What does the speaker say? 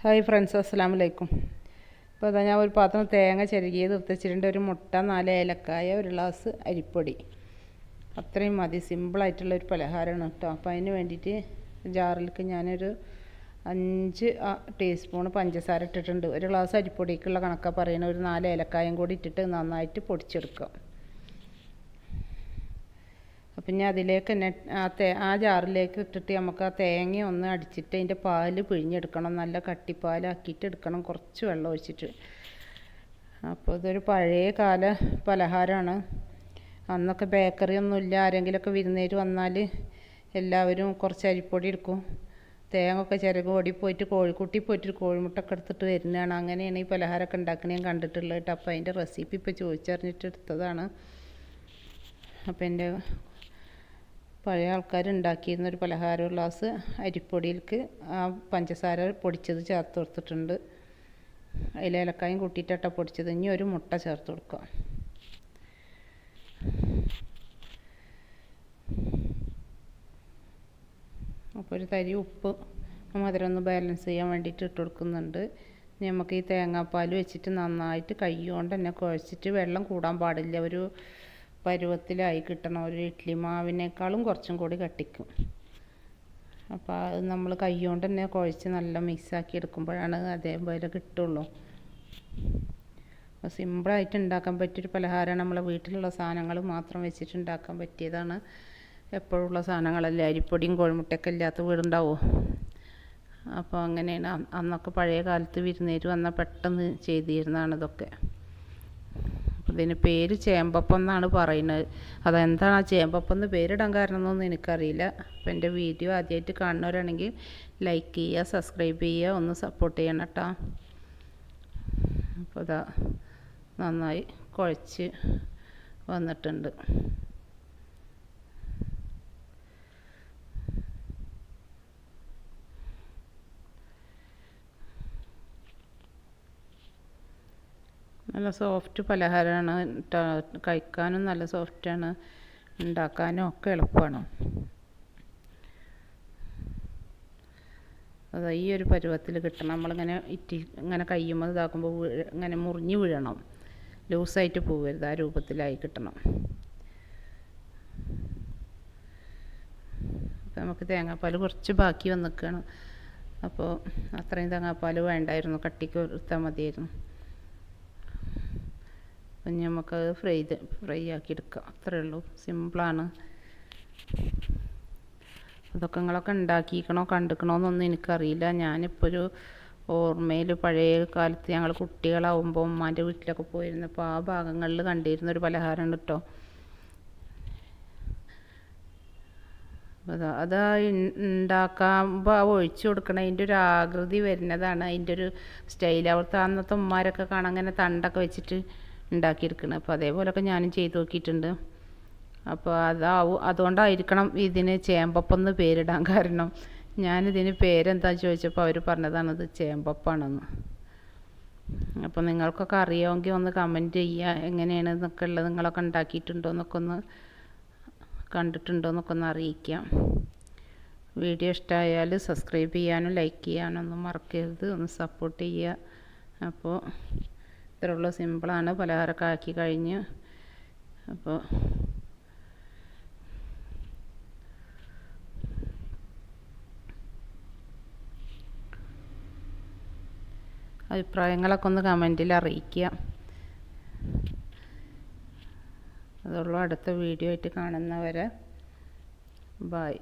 Hi friends, അസ്സലാമു അലൈക്കും. ഇപ്പോൾ അതാ ഞാൻ ഒരു പാത്രം തേങ്ങ ചിരകിയത് എടുത്തുവെച്ചിട്ടുണ്ട്. ഒരു മുട്ട, 4 ഏലക്കായ, ഒരു ഗ്ലാസ് അരിപ്പൊടി. അത്രയും മതി. സിമ്പിളായിട്ടുള്ളൊരു പലഹാരമാണ് കേട്ടോ. അപ്പോൾ അതിന് വേണ്ടിയിട്ട് ജാറിലേക്ക് ഞാനൊരു 5 ടീസ്പൂൺ പഞ്ചസാര ഇട്ടിട്ടുണ്ട്. ഒരു ഗ്ലാസ് അരിപ്പൊടിക്കുള്ള കണക്കാണ് പറയുന്നത്. ഒരു 4 ഏലക്കായും കൂടി ഇട്ടിട്ട് നന്നായിട്ട് പൊടിച്ചെടുക്കുക. അപ്പം ഞാൻ അതിലേക്ക് തന്നെ ആ ജാറിലേക്ക് ഇട്ടിട്ട് നമുക്ക് ആ തേങ്ങ ഒന്ന് അടിച്ചിട്ട് അതിൻ്റെ പാല് പിഴിഞ്ഞെടുക്കണം. നല്ല കട്ടിപ്പാലാക്കിയിട്ട് എടുക്കണം, കുറച്ച് വെള്ളം ഒഴിച്ചിട്ട്. അപ്പോൾ ഇതൊരു പഴയ കാല പലഹാരമാണ്. അന്നൊക്കെ ബേക്കറി ഒന്നുമില്ല. ആരെങ്കിലുമൊക്കെ വിരുന്നേര് വന്നാൽ എല്ലാവരും കുറച്ച് അരിപ്പൊടി എടുക്കും. തേങ്ങ ഒക്കെ ചിരകി ഓടിപ്പോയിട്ട് കോഴിക്കുട്ടി പോയിട്ട് കോഴിമുട്ടൊക്കെ എടുത്തിട്ട് വരുന്നതാണ്. അങ്ങനെയാണ് ഈ പലഹാരമൊക്കെ ഉണ്ടാക്കുന്നത് ഞാൻ കണ്ടിട്ടുള്ളത് കേട്ടോ. അപ്പോൾ അതിൻ്റെ റെസിപ്പി ഇപ്പോൾ ചോദിച്ചറിഞ്ഞിട്ട് എടുത്തതാണ്. അപ്പോൾ എൻ്റെ പഴയ ആൾക്കാരുണ്ടാക്കിയിരുന്നൊരു പലഹാരം. ഒരു ഗ്ലാസ് അരിപ്പൊടിയിലേക്ക് ആ പഞ്ചസാര പൊടിച്ചത് ചേർത്ത് കൊടുത്തിട്ടുണ്ട്. അതിൽ ഏലക്കായും കൂട്ടിയിട്ടാണ് പൊടിച്ചത്. ഇനി ഒരു മുട്ട ചേർത്ത് കൊടുക്കുക. അപ്പോൾ ഒരു തരി ഉപ്പ് മധുരം ഒന്ന് ബാലൻസ് ചെയ്യാൻ വേണ്ടിയിട്ട് ഇട്ട് കൊടുക്കുന്നുണ്ട്. ഇനി നമുക്ക് ഈ തേങ്ങാപ്പാൽ വെച്ചിട്ട് നന്നായിട്ട് കൈ കൊണ്ട് തന്നെ കുഴച്ചിട്ട്, വെള്ളം കൂടാൻ പാടില്ല, ഒരു പരുവത്തിലായി കിട്ടണം. ഒരു ഇഡ്ഡലി മാവിനേക്കാളും കുറച്ചും കൂടി കട്ടിക്കും. അപ്പോൾ അത് നമ്മൾ കൈ കൊണ്ട് തന്നെ കുഴച്ച് നല്ല മിക്സാക്കി എടുക്കുമ്പോഴാണ് അതേപോലെ കിട്ടുള്ളൂ. അപ്പോൾ സിമ്പിളായിട്ട് ഉണ്ടാക്കാൻ പറ്റിയൊരു പലഹാരമാണ്. നമ്മളെ വീട്ടിലുള്ള സാധനങ്ങൾ മാത്രം വെച്ചിട്ട് ഉണ്ടാക്കാൻ പറ്റിയതാണ്. എപ്പോഴുള്ള സാധനങ്ങളല്ല, അരിപ്പൊടിയും കോഴിമുട്ടയൊക്കെ ഇല്ലാത്ത വീടുണ്ടാവുമോ. അപ്പോൾ അങ്ങനെയാണ് അന്നൊക്കെ പഴയ കാലത്ത് വിരുന്നേര് വന്നാൽ പെട്ടെന്ന് ചെയ്തിരുന്നതാണ് ഇതൊക്കെ. ഇതിന് പേര് ചേമ്പപ്പം എന്നാണ് പറയുന്നത്. അതെന്താണ് ആ ചേമ്പപ്പം എന്ന് പേരിടാൻ കാരണമെന്നൊന്നും എനിക്കറിയില്ല. അപ്പോൾ എൻ്റെ വീഡിയോ ആദ്യമായിട്ട് കാണുന്നവരാണെങ്കിൽ ലൈക്ക് ചെയ്യുക, സബ്സ്ക്രൈബ് ചെയ്യുക, ഒന്ന് സപ്പോർട്ട് ചെയ്യണം കേട്ടോ. അപ്പോൾ ഇതാ നന്നായി കുഴച്ച് വന്നിട്ടുണ്ട്. നല്ല സോഫ്റ്റ് പലഹാരമാണ്. കഴിക്കാനും നല്ല സോഫ്റ്റാണ്, ഉണ്ടാക്കാനും ഒക്കെ എളുപ്പമാണ്. അത് ഈ ഒരു പരുവത്തിൽ കിട്ടണം. നമ്മളിങ്ങനെ ഇങ്ങനെ കയ്യുമ്പോൾ ഇതാക്കുമ്പോൾ ഇങ്ങനെ മുറിഞ്ഞ് വീഴണം, ലൂസായിട്ട് പോകരുത്. ആ രൂപത്തിലായി കിട്ടണം. അപ്പോൾ നമുക്ക് തേങ്ങാപ്പാൽ കുറച്ച് ബാക്കി വന്നിക്കുകയാണ്. അപ്പോൾ അത്രയും തേങ്ങാപ്പാൽ വേണ്ടായിരുന്നു, കട്ടിക്ക് എടുത്താൽ മതിയായിരുന്നു. അപ്പം നമുക്കത് ഫ്രൈ ആക്കി എടുക്കാം. അത്രയേ ഉള്ളൂ, സിമ്പിളാണ്. അതൊക്കെ നിങ്ങളൊക്കെ ഉണ്ടാക്കിക്കണോ കണ്ടിക്കണോന്നൊന്നും എനിക്കറിയില്ല. ഞാനിപ്പോൾ ഒരു ഓർമ്മയിൽ പഴയ കാലത്ത് ഞങ്ങൾ കുട്ടികളാവുമ്പോൾ ഉമ്മാൻ്റെ വീട്ടിലൊക്കെ പോയിരുന്നപ്പോൾ ആ ഭാഗങ്ങളിൽ കണ്ടിരുന്നൊരു പലഹാരമാണ് കേട്ടോ. അത് ഉണ്ടാക്കുമ്പോൾ ഒഴിച്ചു കൊടുക്കണതിൻ്റെ ഒരു ആകൃതി വരുന്നതാണ് അതിൻ്റെ ഒരു സ്റ്റൈൽ. അവിടുത്തെ അന്നത്തെ ഉമ്മാരൊക്കെ കാണാൻ അങ്ങനെ തണ്ടൊക്കെ വെച്ചിട്ട് ഉണ്ടാക്കിയെടുക്കണം. അപ്പോൾ അതേപോലെയൊക്കെ ഞാനും ചെയ്ത് നോക്കിയിട്ടുണ്ട്. അപ്പോൾ അതുകൊണ്ടായിരിക്കണം ഇതിന് ചേമ്പപ്പം എന്ന് പേരിടാൻ കാരണം. ഞാനിതിന് പേരെന്താണെന്ന് ചോദിച്ചപ്പോൾ അവർ പറഞ്ഞതാണത് ചേമ്പപ്പാണെന്ന്. അപ്പോൾ നിങ്ങൾക്കൊക്കെ അറിയാമെങ്കിൽ ഒന്ന് കമൻറ്റ് ചെയ്യുക, എങ്ങനെയാണ് എന്നൊക്കെ ഉള്ളത്, നിങ്ങളൊക്കെ ഉണ്ടാക്കിയിട്ടുണ്ടോ എന്നൊക്കെ ഒന്ന്, കണ്ടിട്ടുണ്ടോ എന്നൊക്കെ ഒന്ന് അറിയിക്കാം. വീഡിയോ ഇഷ്ടമായാൽ സബ്സ്ക്രൈബ് ചെയ്യാനും ലൈക്ക് ചെയ്യാനൊന്നും മറക്കരുത്, ഒന്ന് സപ്പോർട്ട് ചെയ്യുക. അപ്പോൾ ഇത്രയുള്ള സിമ്പിളാണ്. പലഹാരമൊക്കെ ആക്കി കഴിഞ്ഞ് അപ്പോൾ അഭിപ്രായങ്ങളൊക്കെ ഒന്ന് കമൻറ്റിൽ അറിയിക്കുക. അതുള്ള അടുത്ത വീഡിയോ ആയിട്ട് കാണുന്നവരെ ബൈ.